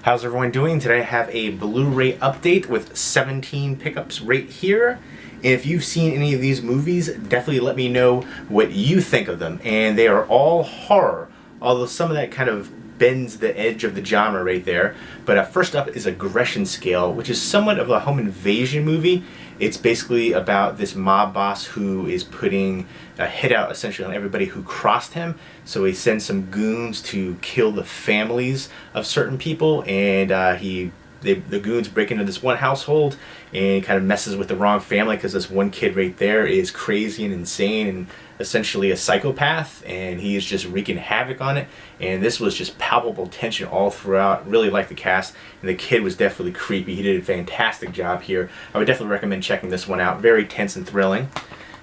How's everyone doing? Today I have a Blu-ray update with 17 pickups right here. If you've seen any of these movies, definitely let me know what you think of them. And they are all horror, although some of that kind of bends the edge of the genre right there. But first up is Aggression Scale, which is somewhat of a home invasion movie. It's basically about this mob boss who is putting a hit out essentially on everybody who crossed him. So he sends some goons to kill the families of certain people, and the goons break into this one household and kind of messes with the wrong family because this one kid right there is crazy and insane and essentially a psychopath, and he is just wreaking havoc on it. And this was just palpable tension all throughout. Really liked the cast, and the kid was definitely creepy. He did a fantastic job here. I would definitely recommend checking this one out. Very tense and thrilling.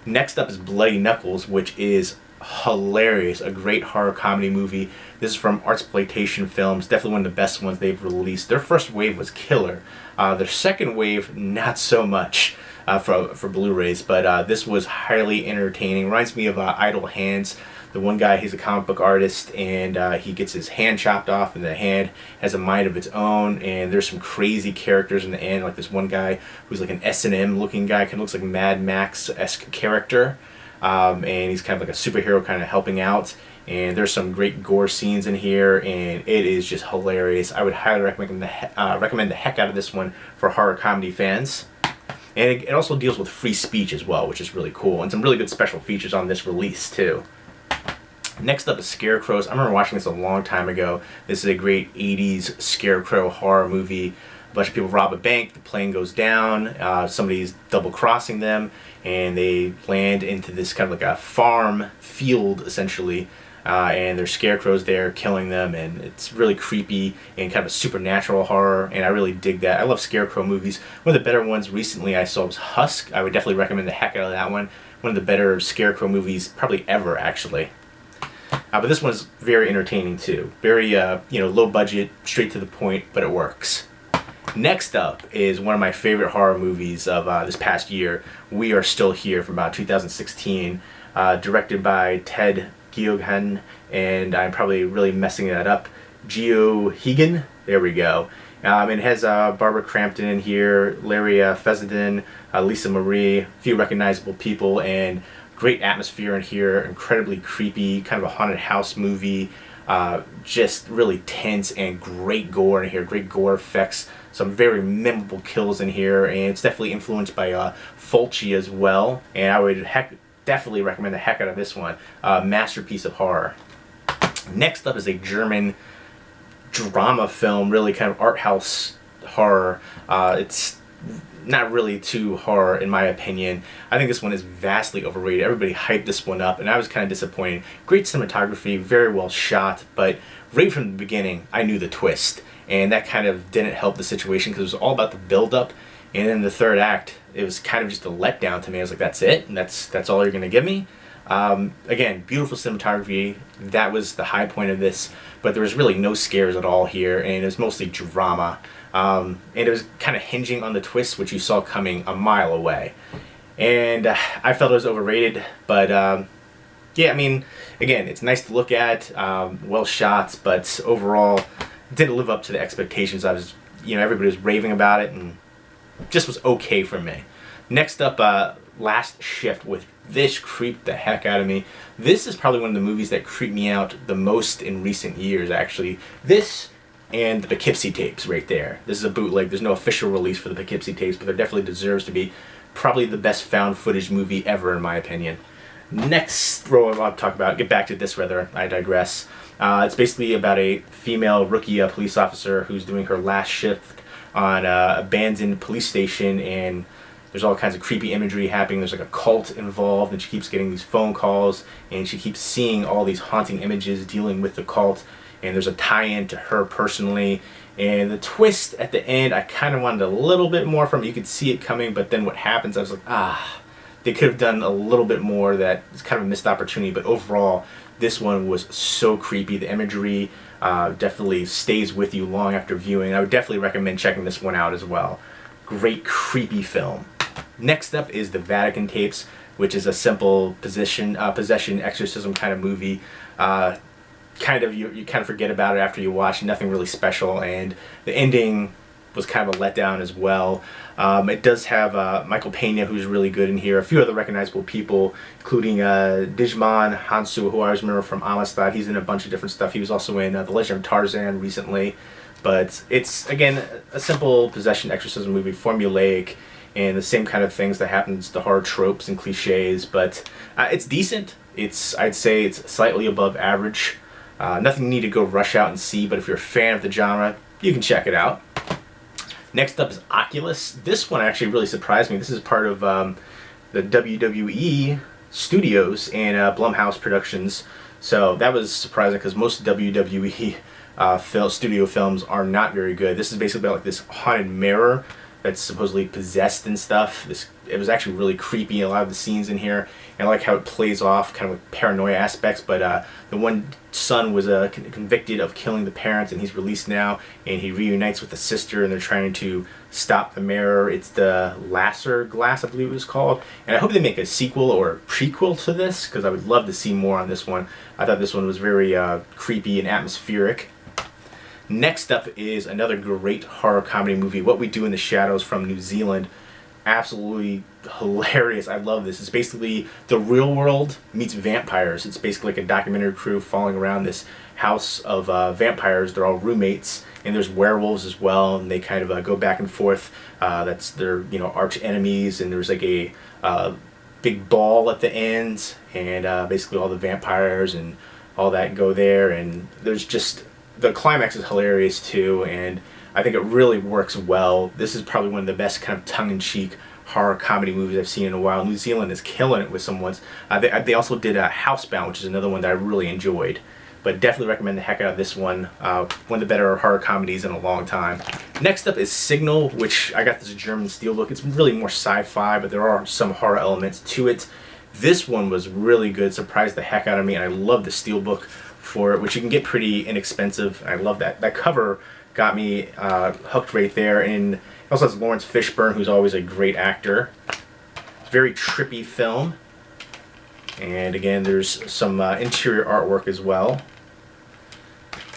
Next up is Bloody Knuckles, which is hilarious. A great horror comedy movie. This is from Artsploitation Films. Definitely one of the best ones they've released. Their first wave was killer. Their second wave, not so much for Blu-rays, but this was highly entertaining. Reminds me of Idle Hands. The one guy, he's a comic book artist, and he gets his hand chopped off, and the hand has a mind of its own, and there's some crazy characters in the end, like this one guy who's like an S&M looking guy, kind of looks like Mad Max-esque character, and he's kind of like a superhero kind of helping out. And there's some great gore scenes in here, and it is just hilarious. I would highly recommend the heck out of this one for horror comedy fans. And it also deals with free speech as well, which is really cool. And some really good special features on this release too. Next up is Scarecrows. I remember watching this a long time ago. This is a great 80s scarecrow horror movie. A bunch of people rob a bank, the plane goes down, somebody's double crossing them, and they land into this kind of like a farm field essentially. And there's scarecrows there killing them, and it's really creepy and kind of a supernatural horror, and I really dig that. I love scarecrow movies. One of the better ones recently I saw was Husk. I would definitely recommend the heck out of that one. One of the better scarecrow movies probably ever, actually. But this one's very entertaining too. Very low budget, straight to the point, but it works. Next up is one of my favorite horror movies of this past year. We Are Still Here from about 2016, directed by Ted Geoghegan, and I'm probably really messing that up. Geoghegan, there we go. It has Barbara Crampton in here, Larry Fessenden, Lisa Marie, a few recognizable people, and great atmosphere in here. Incredibly creepy, kind of a haunted house movie. Just really tense and great gore in here, great gore effects. Some very memorable kills in here, and it's definitely influenced by Fulci as well. And I would definitely recommend the heck out of this one. Masterpiece of horror. Next up is a German drama film, really kind of art house horror. It's not really too horror in my opinion. I think this one is vastly overrated. Everybody hyped this one up, and I was kind of disappointed. Great cinematography, very well shot, but right from the beginning I knew the twist, and that kind of didn't help the situation because it was all about the build-up. And then the third act, it was kind of just a letdown to me. I was like, that's it? And that's all you're going to give me? Again, beautiful cinematography. That was the high point of this. But there was really no scares at all here, and it was mostly drama. And it was kind of hinging on the twist, which you saw coming a mile away. And I felt it was overrated. But, yeah, I mean, again, it's nice to look at. Well shot, but overall, it didn't live up to the expectations. Everybody was raving about it, and just was okay for me. Next up, Last Shift, with this creeped the heck out of me. This is probably one of the movies that creeped me out the most in recent years, actually. This and the Poughkeepsie tapes right there. This is a bootleg. There's no official release for the Poughkeepsie tapes, but there definitely deserves to be probably the best found footage movie ever, in my opinion. Next throw I'll talk about, get back to this rather, I digress. It's basically about a female rookie police officer who's doing her last shift on an abandoned police station, and there's all kinds of creepy imagery happening. There's like a cult involved, and she keeps getting these phone calls, and she keeps seeing all these haunting images dealing with the cult, and there's a tie-in to her personally. And the twist at the end, I kind of wanted a little bit more from it. You could see it coming, but then what happens, I was like, they could have done a little bit more. That it's kind of a missed opportunity. But overall, this one was so creepy. The imagery definitely stays with you long after viewing. I would definitely recommend checking this one out as well. Great creepy film. Next up is the Vatican Tapes, which is a simple possession exorcism kind of movie. kind of you kind of forget about it after you watch. Nothing really special, and the ending was kind of a letdown as well. It does have Michael Pena, who's really good in here. A few other recognizable people, including Digimon Hansu, who I always remember from Amistad. He's in a bunch of different stuff. He was also in The Legend of Tarzan recently. But it's, again, a simple possession exorcism movie, formulaic, and the same kind of things that happens, the horror tropes and cliches. But it's decent. I'd say it's slightly above average. Nothing you need to go rush out and see, but if you're a fan of the genre, you can check it out. Next up is Oculus. This one actually really surprised me. This is part of the WWE Studios and Blumhouse Productions. So that was surprising because most WWE studio films are not very good. This is basically about like this haunted mirror that's supposedly possessed and stuff. It was actually really creepy, a lot of the scenes in here. And I like how it plays off kind of with paranoia aspects, but the one son was convicted of killing the parents, and he's released now, and he reunites with the sister, and they're trying to stop the mirror. It's the Lasser Glass, I believe it was called. And I hope they make a sequel or a prequel to this, because I would love to see more on this one. I thought this one was very creepy and atmospheric. Next up is another great horror comedy movie, What We Do in the Shadows, from New Zealand. Absolutely hilarious. I love this. It's basically the real world meets vampires. It's basically like a documentary crew following around this house of vampires. They're all roommates, and there's werewolves as well, and they kind of go back and forth. That's their arch enemies, and there's like a big ball at the end, and basically all the vampires and all that go there, and there's just the climax is hilarious too, and I think it really works well. This is probably one of the best kind of tongue-in-cheek horror comedy movies I've seen in a while. New Zealand is killing it with some ones. They also did Housebound, which is another one that I really enjoyed. But definitely recommend the heck out of this one. One of the better horror comedies in a long time. Next up is Signal, which I got this German steelbook. It's really more sci-fi, but there are some horror elements to it. This one was really good, surprised the heck out of me, and I love the steelbook for it, which you can get pretty inexpensive. I love that. That cover got me hooked right there. And it also has Lawrence Fishburne, who's always a great actor. It's a very trippy film. And again, there's some interior artwork as well.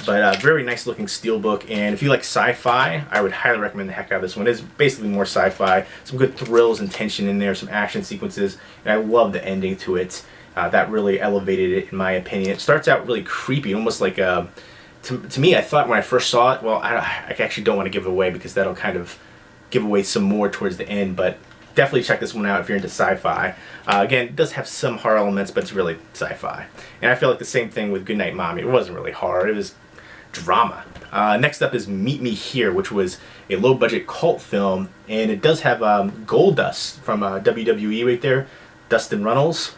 But very nice looking steelbook, and if you like sci-fi, I would highly recommend the heck out of this one. It's basically more sci-fi, some good thrills and tension in there, some action sequences, and I love the ending to it. That really elevated it in my opinion. It starts out really creepy, almost like to me, I thought when I first saw it, well, I actually don't want to give it away because that'll kind of give away some more towards the end, but definitely check this one out if you're into sci-fi. Again, it does have some horror elements, but it's really sci-fi. And I feel like the same thing with Goodnight Mommy. It wasn't really horror, it was drama. Next up is Meet Me Here, which was a low-budget cult film, and it does have Goldust from WWE right there, Dustin Runnels,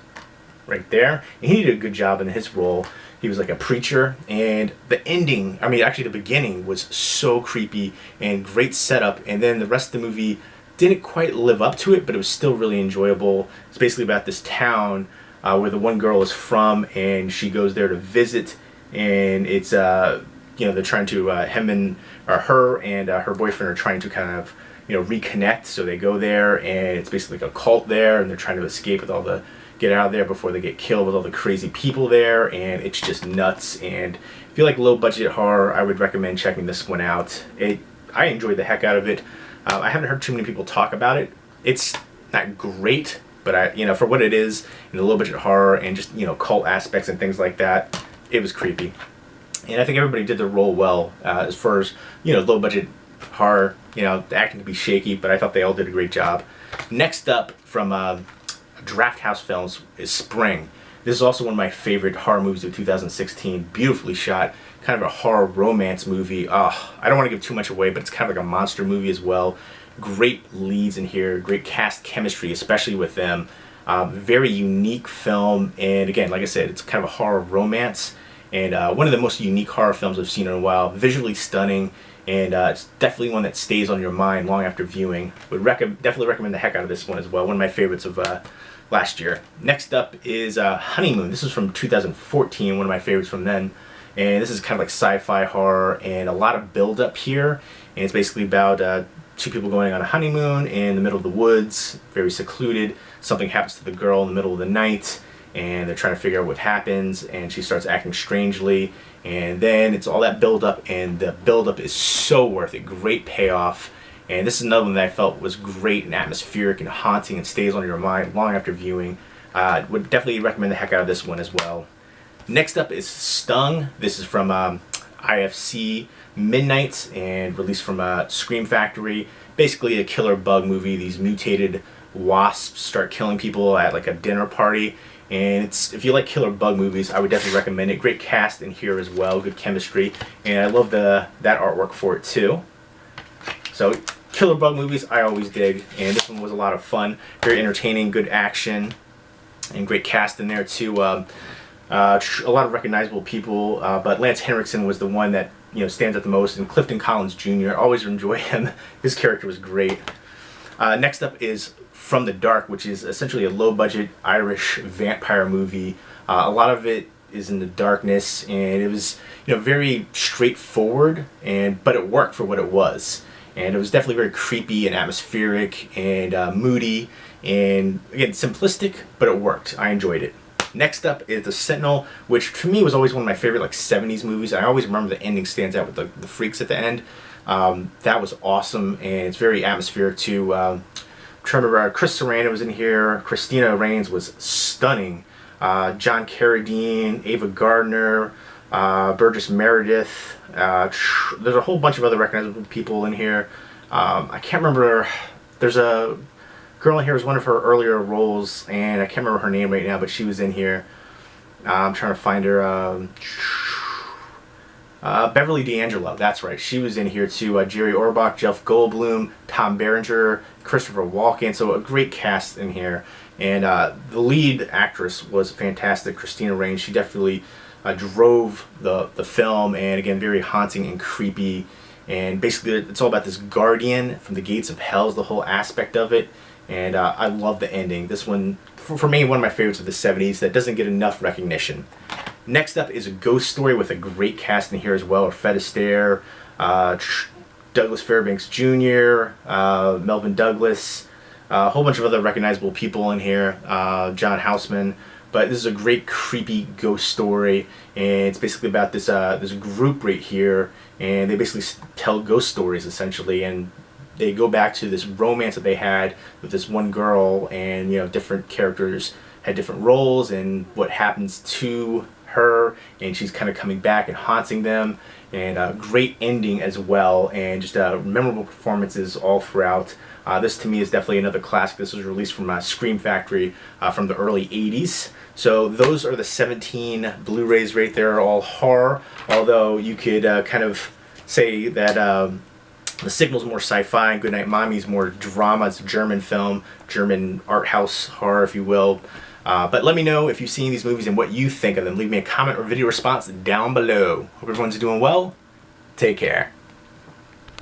right there. And he did a good job in his role. He was like a preacher, and the ending, I mean actually the beginning, was so creepy and great setup, and then the rest of the movie didn't quite live up to it, but it was still really enjoyable. It's basically about this town where the one girl is from, and she goes there to visit, and it's they're trying to her and her boyfriend are trying to kind of reconnect, so they go there, and it's basically like a cult there, and they're trying to escape with get out of there before they get killed with all the crazy people there, and it's just nuts. And if you like low budget horror, I would recommend checking this one out. I enjoyed the heck out of it. I haven't heard too many people talk about it. It's not great, but for what it is, in the low budget horror and just cult aspects and things like that, it was creepy. And I think everybody did their role well as far as low budget horror. The acting could be shaky, but I thought they all did a great job. Next up from Draft House Films is Spring. This is also one of my favorite horror movies of 2016. Beautifully shot, kind of a horror romance movie. I don't want to give too much away, but it's kind of like a monster movie as well. Great leads in here, great cast chemistry, especially with them. Very unique film, and again, like I said, it's kind of a horror romance, and one of the most unique horror films I've seen in a while. Visually stunning, and it's definitely one that stays on your mind long after viewing. Would definitely recommend the heck out of this one as well. One of my favorites of last year. Next up is Honeymoon. This is from 2014, one of my favorites from then. And this is kind of like sci-fi horror and a lot of build-up here. And it's basically about two people going on a honeymoon in the middle of the woods, very secluded. Something happens to the girl in the middle of the night, and they're trying to figure out what happens, and she starts acting strangely. and then it's all that build up, and the build up is so worth it. Great payoff. And this is another one that I felt was great and atmospheric and haunting and stays on your mind long after viewing. Would definitely recommend the heck out of this one as well. Next up is Stung. This is from IFC Midnight and released from Scream Factory. Basically a killer bug movie. These mutated wasps start killing people at like a dinner party. And if you like killer bug movies, I would definitely recommend it. Great cast in here as well, good chemistry, and I love that artwork for it too. So killer bug movies I always dig, and this one was a lot of fun, very entertaining, good action, and great cast in there too. A lot of recognizable people, but Lance Henriksen was the one that stands out the most, and Clifton Collins Jr. Always enjoy him. His character was great. Next up is From the Dark, which is essentially a low-budget Irish vampire movie. A lot of it is in the darkness, and it was very straightforward, but it worked for what it was. And it was definitely very creepy and atmospheric and moody, and again simplistic, but it worked. I enjoyed it. Next up is The Sentinel, which to me was always one of my favorite 70s movies. I always remember the ending stands out with the freaks at the end. That was awesome, and it's very atmospheric too. I'm trying to remember, Chris Sarandon was in here. Christina Rains was stunning. John Carradine, Ava Gardner, Burgess Meredith. There's a whole bunch of other recognizable people in here. I can't remember. There's a girl in here who's one of her earlier roles, and I can't remember her name right now, but she was in here. I'm trying to find her. Beverly D'Angelo, that's right. She was in here too. Jerry Orbach, Jeff Goldblum, Tom Berenger, Christopher Walken. So a great cast in here. And the lead actress was fantastic, Christina Rains. She definitely drove the film, and again, very haunting and creepy. And basically, it's all about this guardian from the gates of hell, is the whole aspect of it. And I love the ending. This one, for me, one of my favorites of the 70s that doesn't get enough recognition. Next up is A Ghost Story with a great cast in here as well. Fred Astaire, Douglas Fairbanks Jr., Melvin Douglas, a whole bunch of other recognizable people in here, John Houseman. But this is a great creepy ghost story, and it's basically about this group right here, and they basically tell ghost stories essentially, and they go back to this romance that they had with this one girl, and different characters had different roles and what happens to her, and she's kind of coming back and haunting them, and a great ending as well, and just memorable performances all throughout. This to me is definitely another classic. This was released from Scream Factory from the early 80s. So those are the 17 Blu-rays right there, all horror, although you could kind of say that The Signal's more sci-fi, and Goodnight Mommy's more drama. It's a German film, German art house horror, if you will. But let me know if you've seen these movies and what you think of them. Leave me a comment or video response down below. Hope everyone's doing well. Take care.